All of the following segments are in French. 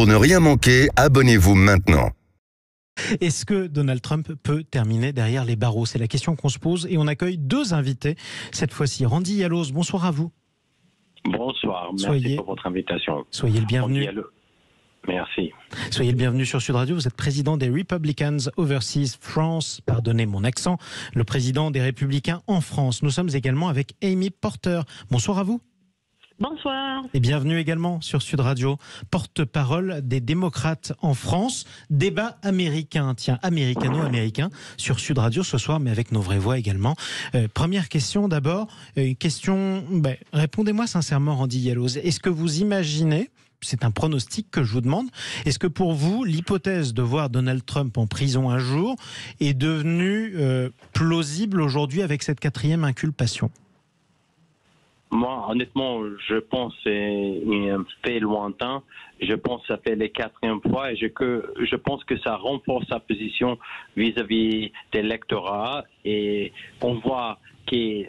Pour ne rien manquer, abonnez-vous maintenant. Est-ce que Donald Trump peut terminer derrière les barreaux? C'est la question qu'on se pose et on accueille deux invités. Cette fois-ci, Randy Yalos, bonsoir à vous. Bonsoir, merci pour votre invitation. Soyez le bienvenu. Merci. Soyez le bienvenu sur Sud Radio. Vous êtes président des Republicans Overseas France, pardonnez mon accent, le président des Républicains en France. Nous sommes également avec Amy Porter. Bonsoir à vous. Bonsoir. Et bienvenue également sur Sud Radio, porte-parole des démocrates en France. Débat américain, tiens, américano-américain, sur Sud Radio ce soir, mais avec nos vraies voix également. Première question d'abord, répondez-moi sincèrement, Randy Yalos. Est-ce que vous imaginez, c'est un pronostic que je vous demande, est-ce que pour vous, l'hypothèse de voir Donald Trump en prison un jour est devenue plausible aujourd'hui avec cette 4e inculpation ? Moi, honnêtement, je pense que c'est un fait lointain. Je pense que ça fait les 4e fois et je pense que ça renforce sa position vis-à-vis de l'électorat. Et on voit que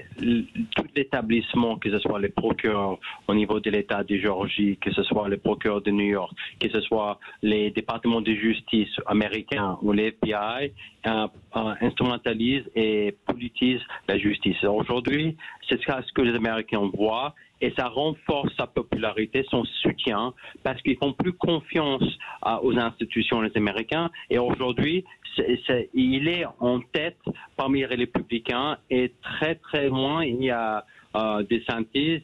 tout l'établissement, que ce soit les procureurs au niveau de l'État de Géorgie, que ce soit les procureurs de New York, que ce soit les départements de justice américains ou les FBI, instrumentalisent et politisent la justice. Aujourd'hui, c'est ce que les Américains voient et ça renforce sa popularité, son soutien, parce qu'ils font plus confiance aux institutions, les Américains. Et aujourd'hui, il est en tête parmi les républicains et très très loin, il y a DeSantis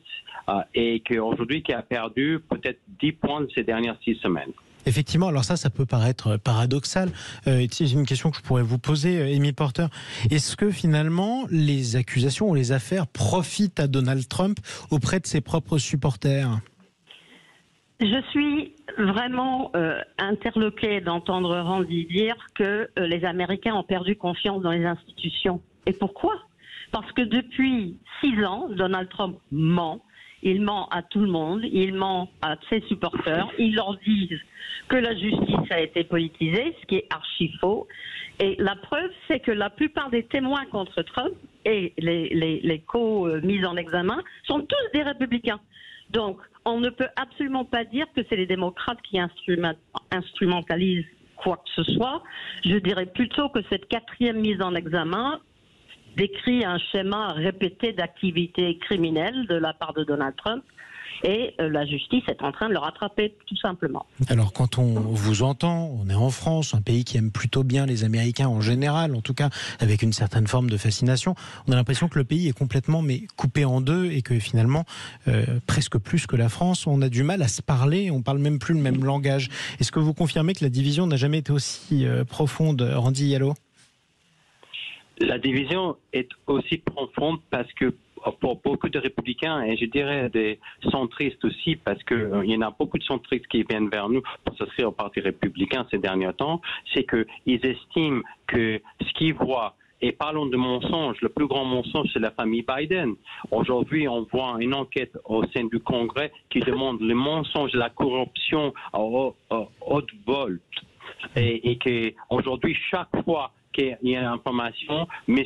et qu'aujourd'hui qui a perdu peut-être 10 points ces dernières 6 semaines. Effectivement, alors ça peut paraître paradoxal. C'est une question que je pourrais vous poser, Amy Porter. Est-ce que finalement les accusations ou les affaires profitent à Donald Trump auprès de ses propres supporters ? Je suis vraiment interloquée d'entendre Randy dire que les Américains ont perdu confiance dans les institutions. Et pourquoi ? Parce que depuis 6 ans, Donald Trump ment. Il ment à tout le monde, il ment à ses supporters, il leur dit que la justice a été politisée, ce qui est archi faux. Et la preuve, c'est que la plupart des témoins contre Trump et les co-mis en examen sont tous des républicains. Donc, on ne peut absolument pas dire que c'est les démocrates qui instrumentalisent quoi que ce soit. Je dirais plutôt que cette 4e mise en examen décrit un schéma répété d'activités criminelles de la part de Donald Trump et la justice est en train de le rattraper tout simplement. Alors quand on vous entend, on est en France, un pays qui aime plutôt bien les Américains en général, en tout cas avec une certaine forme de fascination, on a l'impression que le pays est complètement coupé en deux et que finalement, presque plus que la France, on a du mal à se parler, on parle même plus le même langage. Est-ce que vous confirmez que la division n'a jamais été aussi profonde, Randy Yalos ? La division est aussi profonde parce que pour beaucoup de républicains, et je dirais des centristes aussi, parce qu'il y en a beaucoup de centristes qui viennent vers nous pour s'inscrire au Parti républicain ces derniers temps, c'est qu'ils estiment que ce qu'ils voient, et parlons de mensonges, le plus grand mensonge, c'est la famille Biden. Aujourd'hui, on voit une enquête au sein du Congrès qui demande le mensonge, la corruption à haute vol. Et qu'aujourd'hui, chaque fois qu'il y a une information, M.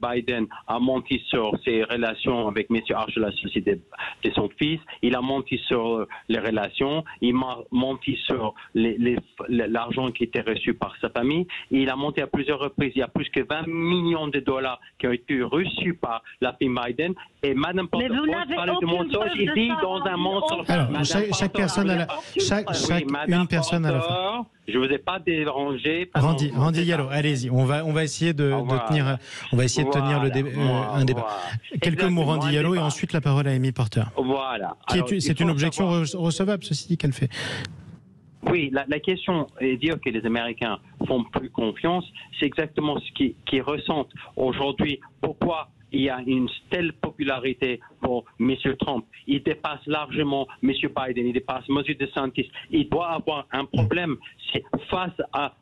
Biden a menti sur ses relations avec M. Archer, la société de son fils. Il a menti sur les relations. Il a menti sur l'argent qui était reçu par sa famille. Il a menti à plusieurs reprises. Il y a plus que 20 millions de dollars qui ont été reçus par la famille Biden. Et Mme Porter, parle de mensonge, il vit dans un mensonge. Alors, chaque personne à la une personne à la fois. Je vous ai pas dérangé. Randy Yalos, allez-y. On va essayer de tenir. On va essayer de tenir un débat. Quelques mots, Randy Yalos, et ensuite la parole à Amy Porter. Voilà. C'est une objection recevable, ceci dit, qu'elle fait. Oui, la question est dire que les Américains font plus confiance. C'est exactement ce qu'ils ressentent aujourd'hui. Pourquoi il y a une telle popularité pour M. Trump? Il dépasse largement M. Biden, il dépasse M. DeSantis. Il doit avoir un problème. C'est face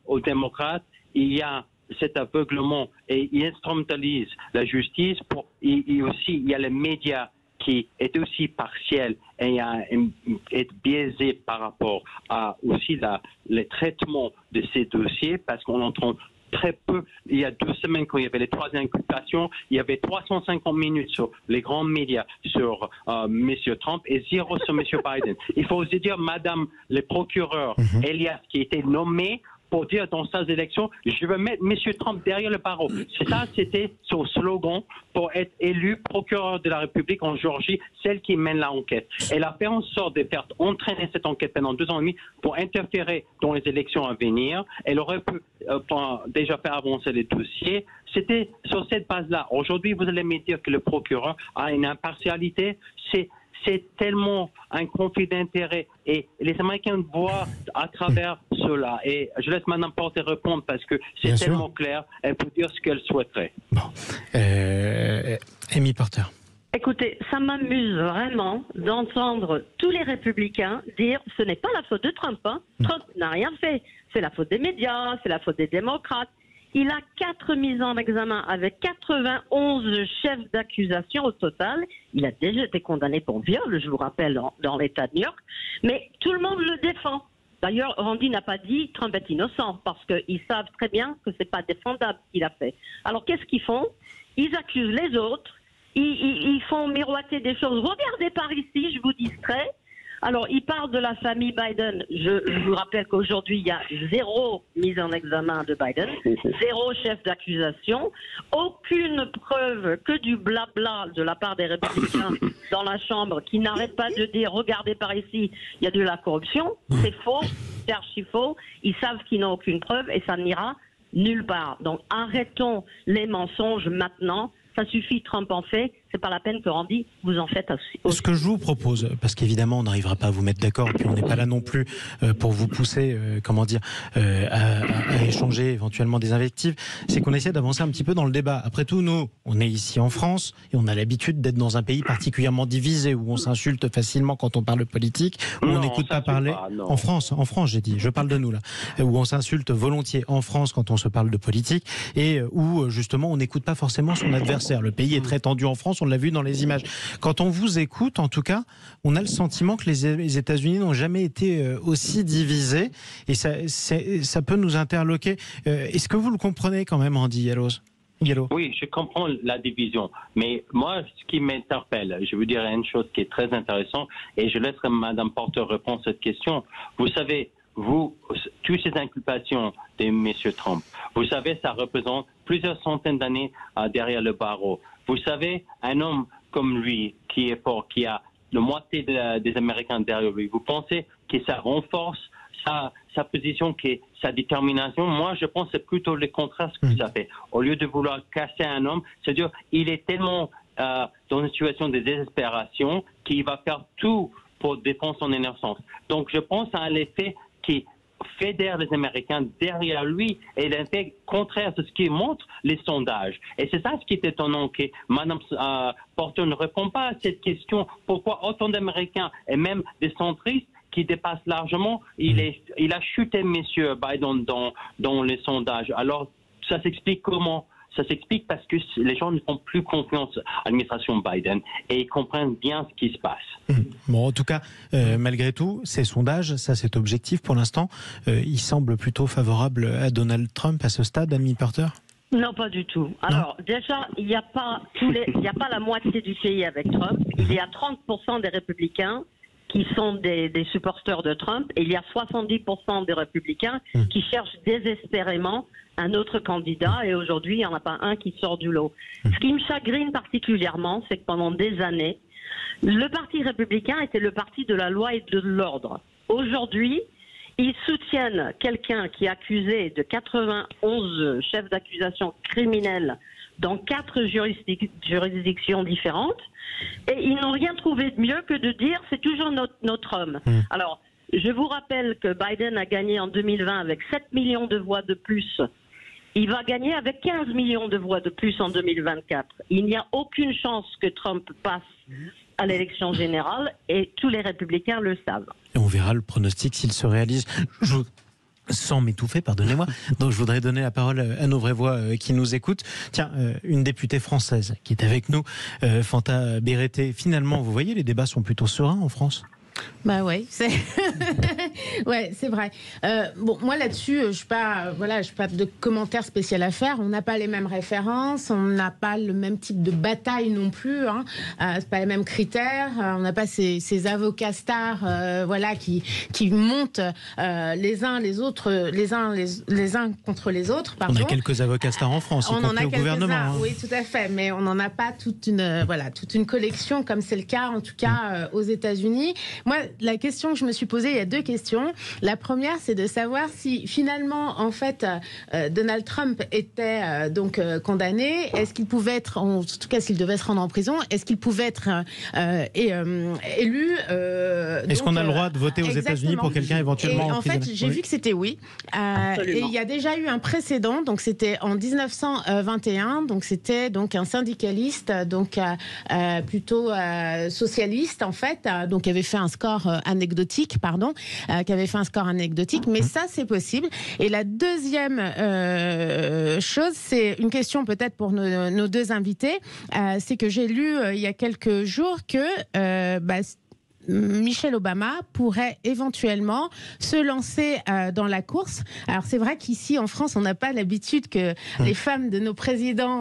aux démocrates, il y a cet aveuglement et il instrumentalise la justice. Et aussi, il y a les médias qui est aussi partiel et est biaisé par rapport à aussi les traitements de ces dossiers parce qu'on entend très peu. Il y a 2 semaines, quand il y avait les 3 inculpations, il y avait 350 minutes sur les grands médias sur M. Trump et 0 sur M. Biden. Il faut aussi dire, Madame le procureur Elias, qui a été nommé pour dire dans ces élections, je veux mettre M. Trump derrière le barreau. C'est ça, c'était son slogan pour être élu procureur de la République en Géorgie, celle qui mène l'enquête. Elle a fait en sorte de faire entraîner cette enquête pendant 2 ans et demi pour interférer dans les élections à venir. Elle aurait pu déjà faire avancer les dossiers. C'était sur cette base-là. Aujourd'hui, vous allez me dire que le procureur a une impartialité. C'est tellement un conflit d'intérêts et les Américains voient à travers cela. Et je laisse Mme Porter répondre parce que c'est Bien tellement sûr. clair, elle peut dire ce qu'elle souhaiterait. Bon. Amy Porter. Écoutez, ça m'amuse vraiment d'entendre tous les républicains dire ce n'est pas la faute de Trump. Trump n'a rien fait. C'est la faute des médias, c'est la faute des démocrates. Il a 4 mises en examen avec 91 chefs d'accusation au total. Il a déjà été condamné pour viol, je vous rappelle, dans l'État de New York. Mais tout le monde le défend. D'ailleurs, Randy n'a pas dit Trump est innocent parce qu'ils savent très bien que c'est pas défendable ce qu'il a fait. Alors qu'est-ce qu'ils font? Ils accusent les autres. Ils font miroiter des choses. Regardez par ici, je vous distrais. Alors, ils parlent de la famille Biden. Je vous rappelle qu'aujourd'hui, il y a 0 mise en examen de Biden, 0 chef d'accusation, aucune preuve, que du blabla de la part des républicains dans la Chambre qui n'arrêtent pas de dire, regardez par ici, il y a de la corruption. C'est faux, c'est archi faux. Ils savent qu'ils n'ont aucune preuve et ça n'ira nulle part. Donc, arrêtons les mensonges maintenant. Ça suffit, Trump en fait. C'est pas la peine que Randy vous en faites aussi. Ce que je vous propose, parce qu'évidemment on n'arrivera pas à vous mettre d'accord, et puis on n'est pas là non plus pour vous pousser, à échanger éventuellement des invectives, c'est qu'on essaie d'avancer un petit peu dans le débat. Après tout, nous, on est ici en France et on a l'habitude d'être dans un pays particulièrement divisé où on s'insulte facilement quand on parle politique, où on n'écoute pas parler. En France, j'ai dit, je parle de nous là, où on s'insulte volontiers en France quand on se parle de politique et où justement on n'écoute pas forcément son adversaire. Le pays est très tendu en France. On l'a vu dans les images. Quand on vous écoute, en tout cas, on a le sentiment que les États-Unis n'ont jamais été aussi divisés. Et ça peut nous interloquer. Est-ce que vous le comprenez quand même, Randy Gallo? Oui, je comprends la division. Mais moi, ce qui m'interpelle, je veux dire une chose qui est très intéressante, et je laisserai Mme Porter répondre à cette question. Vous savez, toutes ces inculpations de M. Trump, vous savez, ça représente plusieurs centaines d'années derrière le barreau. Vous savez, un homme comme lui, qui est fort, qui a la moitié des Américains derrière lui, vous pensez que ça renforce sa position, sa détermination? Moi, je pense que c'est plutôt le contraire ce que ça fait. Au lieu de vouloir casser un homme, c'est-à-dire il est tellement dans une situation de désespération qu'il va faire tout pour défendre son innocence. Donc, je pense à l'effet qui fédère les Américains derrière lui et l'effet contraire de ce qui montre les sondages. Et c'est ça ce qui est étonnant, que Mme Porter ne répond pas à cette question. Pourquoi autant d'Américains et même des centristes qui dépassent largement, il a chuté M. Biden dans les sondages. Alors, ça s'explique comment? Ça s'explique parce que les gens ne font plus confiance à l'administration Biden et ils comprennent bien ce qui se passe. Bon, en tout cas, malgré tout, ces sondages, ça c'est objectif pour l'instant, ils semblent plutôt favorables à Donald Trump à ce stade, Amy Porter? Non, pas du tout. Alors, déjà, il n'y a pas la moitié du pays avec Trump. Il y a 30% des républicains qui sont des supporters de Trump et il y a 70% des républicains qui cherchent désespérément un autre candidat et aujourd'hui, il n'y en a pas un qui sort du lot. Ce qui me chagrine particulièrement, c'est que pendant des années, le Parti républicain était le parti de la loi et de l'ordre. Aujourd'hui, ils soutiennent quelqu'un qui est accusé de 91 chefs d'accusation criminels dans 4 juridictions différentes et ils n'ont rien trouvé de mieux que de dire c'est toujours notre homme. Alors, je vous rappelle que Biden a gagné en 2020 avec 7 millions de voix de plus. Il va gagner avec 15 millions de voix de plus en 2024. Il n'y a aucune chance que Trump passe à l'élection générale et tous les républicains le savent. Et on verra le pronostic s'il se réalise. Sans m'étouffer, pardonnez-moi. Donc je voudrais donner la parole à nos vraies voix qui nous écoutent. Tiens, une députée française qui est avec nous, Fanta Berete. Finalement, vous voyez, les débats sont plutôt sereins en France. Bah ouais, c'est ouais, c'est vrai. Bon, moi là-dessus, je n'ai pas de commentaire spécial à faire. On n'a pas les mêmes références, on n'a pas le même type de bataille non plus. Hein. C'est pas les mêmes critères. On n'a pas ces avocats stars, voilà, qui montent les uns les autres, les uns contre les autres. Pardon. On a quelques avocats stars en France, y compris au gouvernement. Hein. Oui, tout à fait, mais on n'en a pas toute une collection comme c'est le cas en tout cas aux États-Unis. Moi, la question que je me suis posée, il y a deux questions. La première, c'est de savoir si finalement, en fait, Donald Trump était condamné. Est-ce qu'il pouvait être, en tout cas, s'il devait se rendre en prison, est-ce qu'il pouvait être élu Est-ce qu'on a le droit de voter aux États-Unis pour quelqu'un éventuellement en fait, j'ai vu que c'était oui. Et il y a déjà eu un précédent. Donc c'était en 1921. Donc c'était un syndicaliste, plutôt socialiste en fait, donc qui avait fait un score anecdotique, mais ça c'est possible. Et la deuxième chose, c'est une question peut-être pour nos deux invités, c'est que j'ai lu il y a quelques jours que Michelle Obama pourrait éventuellement se lancer dans la course. Alors c'est vrai qu'ici en France on n'a pas l'habitude que les femmes de nos présidents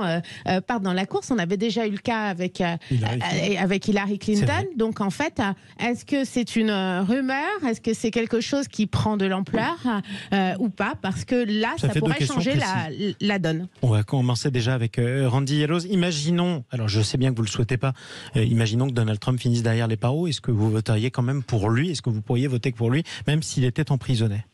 partent dans la course. On avait déjà eu le cas avec Hillary Clinton. Donc en fait, est-ce que c'est une rumeur? Est-ce que c'est quelque chose qui prend de l'ampleur ou pas? Parce que là, ça pourrait changer la donne. On va commencer déjà avec Randy Yellows. Imaginons, alors je sais bien que vous ne le souhaitez pas, imaginons que Donald Trump finisse derrière les barreaux. Est-ce que vous voteriez quand même pour lui? Est-ce que vous pourriez voter pour lui, même s'il était emprisonné?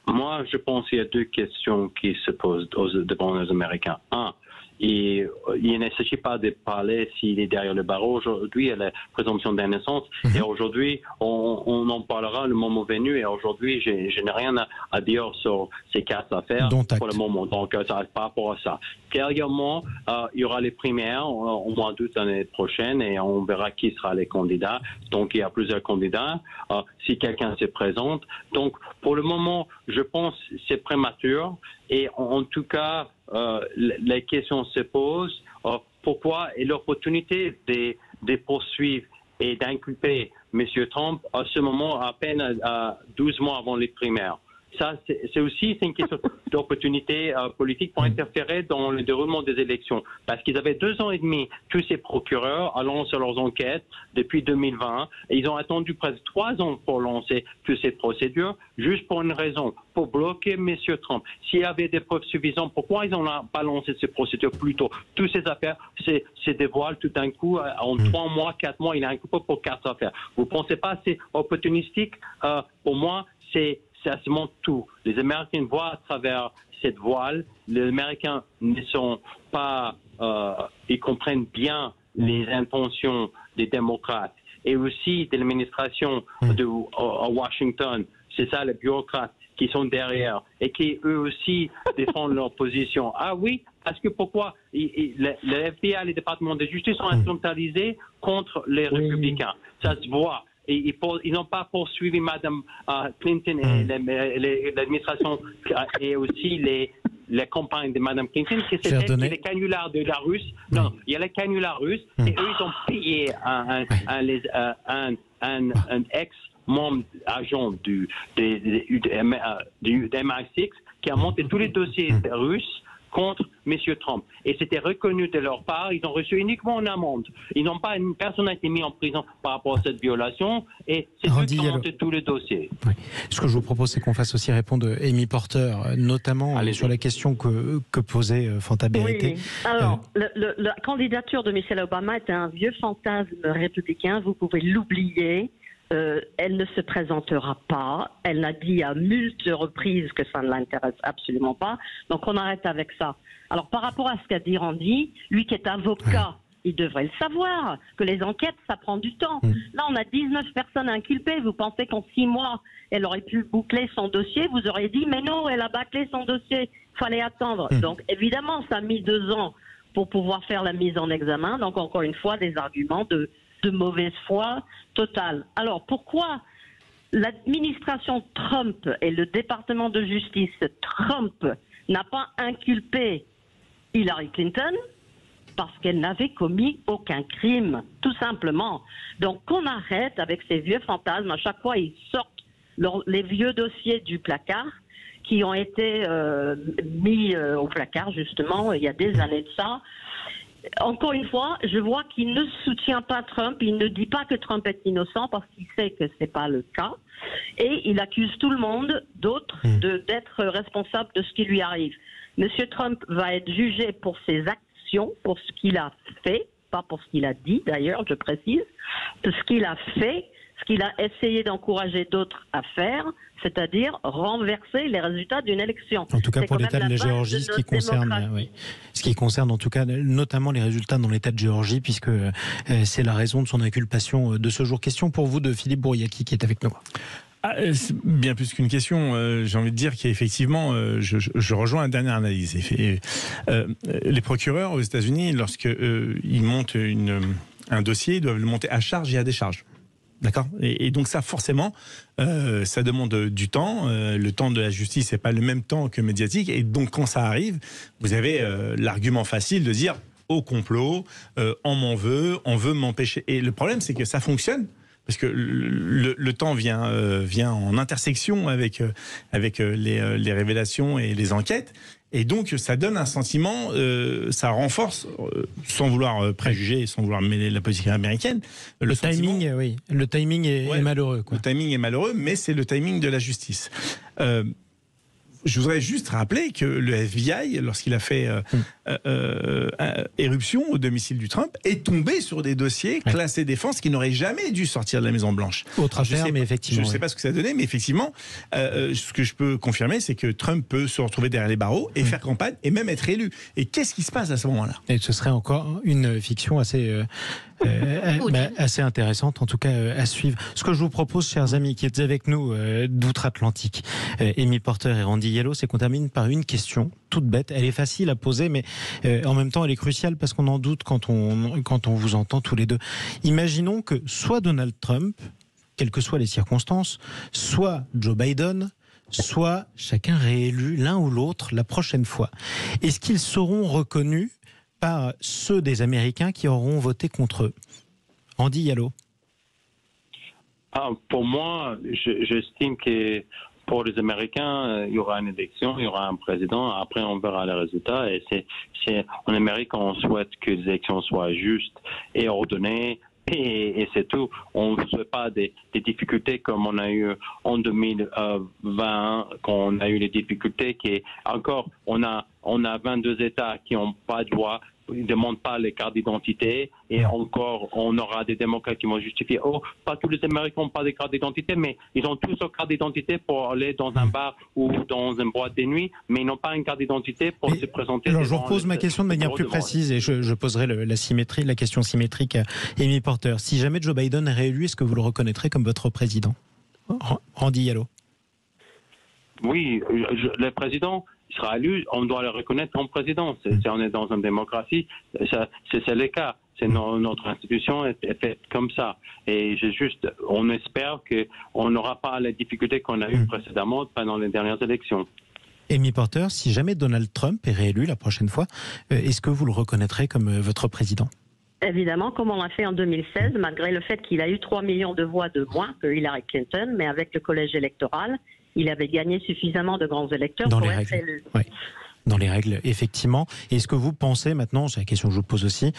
Moi, je pense qu'il y a deux questions qui se posent devant les Américains. Un, il ne s'agit pas de parler s'il est derrière le barreau. Aujourd'hui, il y a la présomption d'innocence. Et aujourd'hui, on en parlera le moment venu. Et aujourd'hui, je n'ai rien à dire sur ces quatre affaires pour le moment. Donc, ça par rapport à ça. Clairement, il y aura les primaires au mois d'août l'année prochaine et on verra qui sera les candidats. Donc, il y a plusieurs candidats. Si quelqu'un se présente. Donc, pour le moment, je pense que c'est prématuré. Et en tout cas, les questions se posent. Pourquoi est l'opportunité de poursuivre et d'inculper M. Trump à ce moment, à peine 12 mois avant les primaires? Ça, c'est aussi une question d'opportunité politique pour interférer dans le déroulement des élections. Parce qu'ils avaient 2 ans et demi, tous ces procureurs, à lancer leurs enquêtes depuis 2020. Et ils ont attendu presque 3 ans pour lancer toutes ces procédures, juste pour une raison, pour bloquer M. Trump. S'il y avait des preuves suffisantes, pourquoi ils n'ont pas lancé ces procédures plus tôt? Toutes ces affaires se dévoilent tout d'un coup, en 3 mois, 4 mois, il est inculpé pour 4 affaires. Vous ne pensez pas que c'est opportunistique? Pour moi, ça se montre tout. Les Américains voient à travers cette voile. Les Américains ne sont pas... ils comprennent bien les intentions des démocrates et aussi de l'administration à Washington. C'est ça, les bureaucrates qui sont derrière et qui, eux aussi, défendent leur position. Ah oui, parce que pourquoi le FBI, les départements de justice sont instrumentalisés contre les républicains. Ça se voit. Et ils n'ont pas poursuivi Mme Clinton et l'administration et aussi les campagnes de Mme Clinton, qui c'était les canulars de la Russe. Non, il y a les canulars russes et eux, ils ont payé un ex-membre agent du MI6 qui a monté tous les dossiers russes contre M. Trump. Et c'était reconnu de leur part. Ils ont reçu uniquement une amende. Personne n'a été mis en prison par rapport à cette violation. Et c'est eux qui ont monté tous les dossiers. Oui. Ce que je vous propose, c'est qu'on fasse aussi répondre Amy Porter, notamment sur la question que posait Fanta Berete. Oui. Alors, la candidature de Michelle Obama est un vieux fantasme républicain. Vous pouvez l'oublier. Elle ne se présentera pas. Elle a dit à multiples reprises que ça ne l'intéresse absolument pas. Donc on arrête avec ça. Alors par rapport à ce qu'a dit Randy, lui qui est avocat, il devrait le savoir, que les enquêtes, ça prend du temps. Là, on a 19 personnes inculpées. Vous pensez qu'en 6 mois, elle aurait pu boucler son dossier? Vous auriez dit, mais non, elle a bâclé son dossier. Il fallait attendre. Donc évidemment, ça a mis 2 ans pour pouvoir faire la mise en examen. Donc encore une fois, des arguments de mauvaise foi totale. Alors, pourquoi l'administration Trump et le département de justice Trump n'a pas inculpé Hillary Clinton? parce qu'elle n'avait commis aucun crime, tout simplement. Donc qu'on arrête avec ces vieux fantasmes. À chaque fois, ils sortent les vieux dossiers du placard qui ont été mis au placard, justement, il y a des années de ça. Encore une fois, je vois qu'il ne soutient pas Trump, il ne dit pas que Trump est innocent parce qu'il sait que ce n'est pas le cas. Et il accuse tout le monde, d'autres, d'être responsable de ce qui lui arrive. Monsieur Trump va être jugé pour ses actions, pour ce qu'il a fait, pas pour ce qu'il a dit d'ailleurs, je précise, pour ce qu'il a fait, ce qu'il a essayé d'encourager d'autres à faire, c'est-à-dire renverser les résultats d'une élection. En tout cas, pour l'État de la Géorgie, ce qui concerne en tout cas notamment les résultats dans l'État de Géorgie, puisque c'est la raison de son inculpation de ce jour. Question pour vous de Philippe Bouriaki, qui est avec nous. Bien plus qu'une question, j'ai envie de dire qu'effectivement, je rejoins la dernière analyse. Les procureurs aux États-Unis, lorsqu'ils montent un dossier, ils doivent le monter à charge et à décharge. D'accord ? Et donc ça, forcément, ça demande du temps. Le temps de la justice n'est pas le même temps que médiatique. Et donc, quand ça arrive, vous avez l'argument facile de dire « au complot, on m'en veut, on veut m'empêcher ». Et le problème, c'est que ça fonctionne. Parce que le temps vient en intersection avec les révélations et les enquêtes. Et donc, ça donne un sentiment, ça renforce, sans vouloir préjuger et sans vouloir mêler la politique américaine. Le timing, oui. Le timing est malheureux, quoi. Le timing est malheureux, mais c'est le timing de la justice. Je voudrais juste rappeler que le FBI, lorsqu'il a fait éruption au domicile du Trump, est tombé sur des dossiers classés défense qui n'auraient jamais dû sortir de la Maison-Blanche. Autre affaire, mais effectivement. Je ne sais pas ce que ça a donné, mais effectivement, ce que je peux confirmer, c'est que Trump peut se retrouver derrière les barreaux et faire campagne et même être élu. Et qu'est-ce qui se passe à ce moment-là ? Et ce serait encore une fiction assez intéressante, en tout cas à suivre. Ce que je vous propose, chers amis qui êtes avec nous d'outre-Atlantique, Amy Porter et Randy Yellow, c'est qu'on termine par une question toute bête. Elle est facile à poser, mais en même temps, elle est cruciale parce qu'on en doute quand on vous entend tous les deux. Imaginons que soit Donald Trump, quelles que soient les circonstances, soit Joe Biden, soit chacun réélu, l'un ou l'autre, la prochaine fois. Est-ce qu'ils seront reconnus par ceux des Américains qui auront voté contre eux? Randy Yellow. Pour moi, j'estime que pour les Américains, il y aura une élection, il y aura un président, après on verra les résultats. Et en Amérique, on souhaite que les élections soient justes et ordonnées. Et c'est tout. On ne souhaite pas des difficultés comme on a eu en 2020, quand on a eu les difficultés encore, on a 22 États qui n'ont pas de droit, ils ne demandent pas les cartes d'identité, et encore, on aura des démocrates qui vont justifier, pas tous les Américains n'ont pas des cartes d'identité, mais ils ont tous une carte d'identité pour aller dans un bar ou dans une boîte de nuit, mais ils n'ont pas une carte d'identité pour se présenter. Alors, je vous repose ma question de manière plus précise, et je poserai la question symétrique à Amy Porter. Si jamais Joe Biden est réélu, est-ce que vous le reconnaîtrez comme votre président? Randy Yellow. Oui, le président sera élu, on doit le reconnaître comme président. On est dans une démocratie, c'est le cas. Notre institution est faite comme ça. Et on espère qu'on n'aura pas les difficultés qu'on a eues précédemment pendant les dernières élections. Amy Porter, si jamais Donald Trump est réélu la prochaine fois, est-ce que vous le reconnaîtrez comme votre président? Évidemment, comme on l'a fait en 2016, malgré le fait qu'il a eu 3 millions de voix de moins que Hillary Clinton, mais avec le collège électoral, il avait gagné suffisamment de grands électeurs pour être élu. Oui. Dans les règles, effectivement. Est-ce que vous pensez maintenant, c'est la question que je vous pose aussi,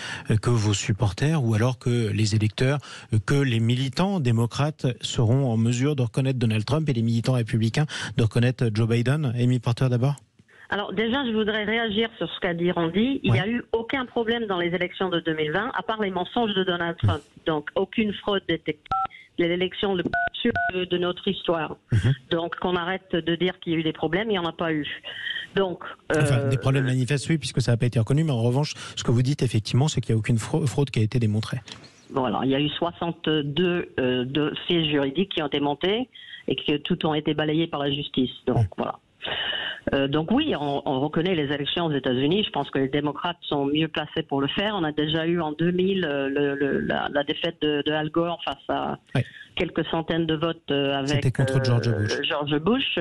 que vos supporters ou alors que les électeurs, que les militants démocrates seront en mesure de reconnaître Donald Trump et les militants républicains de reconnaître Joe Biden? Amy Porter d'abord. Alors déjà, je voudrais réagir sur ce qu'a dit Randy. Il n'y a eu aucun problème dans les élections de 2020, à part les mensonges de Donald Trump. Donc aucune fraude détectée. L'élection le plus sûre de notre histoire. Donc qu'on arrête de dire qu'il y a eu des problèmes, il n'y en a pas eu. Donc, des problèmes manifestes, oui, puisque ça n'a pas été reconnu, mais en revanche, ce que vous dites effectivement, c'est qu'il n'y a aucune fraude qui a été démontrée. Voilà, il y a eu 62 dossiers juridiques qui ont été montés et que tout ont été balayés par la justice. Donc voilà. Donc oui, on reconnaît les élections aux États-Unis. Je pense que les démocrates sont mieux placés pour le faire. On a déjà eu en 2000 la défaite de Al Gore face quelques centaines de votes avec C'était contre George Bush. George Bush.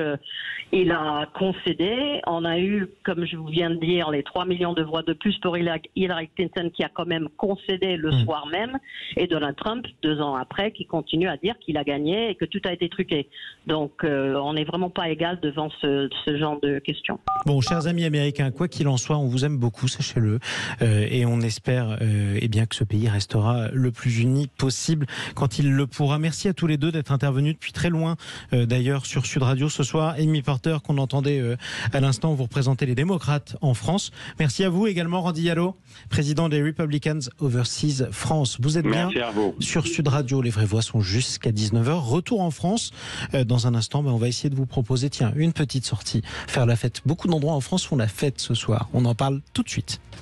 Il a concédé. On a eu, comme je vous viens de dire, les 3 millions de voix de plus pour Hillary Clinton, qui a quand même concédé le soir même, et Donald Trump, 2 ans après, qui continue à dire qu'il a gagné et que tout a été truqué. Donc, on n'est vraiment pas égal devant ce genre de questions. Bon, chers amis américains, quoi qu'il en soit, on vous aime beaucoup, sachez-le, et on espère eh bien que ce pays restera le plus uni possible quand il le pourra. Merci à tous les deux d'être intervenus depuis très loin, d'ailleurs, sur Sud Radio ce soir. Amy Porter, qu'on entendait à l'instant, vous représentez les démocrates en France. Merci à vous également, Randy Yallo, président des Republicans Overseas France. Vous êtes bien sur Sud Radio. Les vraies voix sont jusqu'à 19h. Retour en France. Dans un instant, on va essayer de vous proposer, tiens, une petite sortie, faire la fête. Beaucoup d'endroits en France font la fête ce soir. On en parle tout de suite.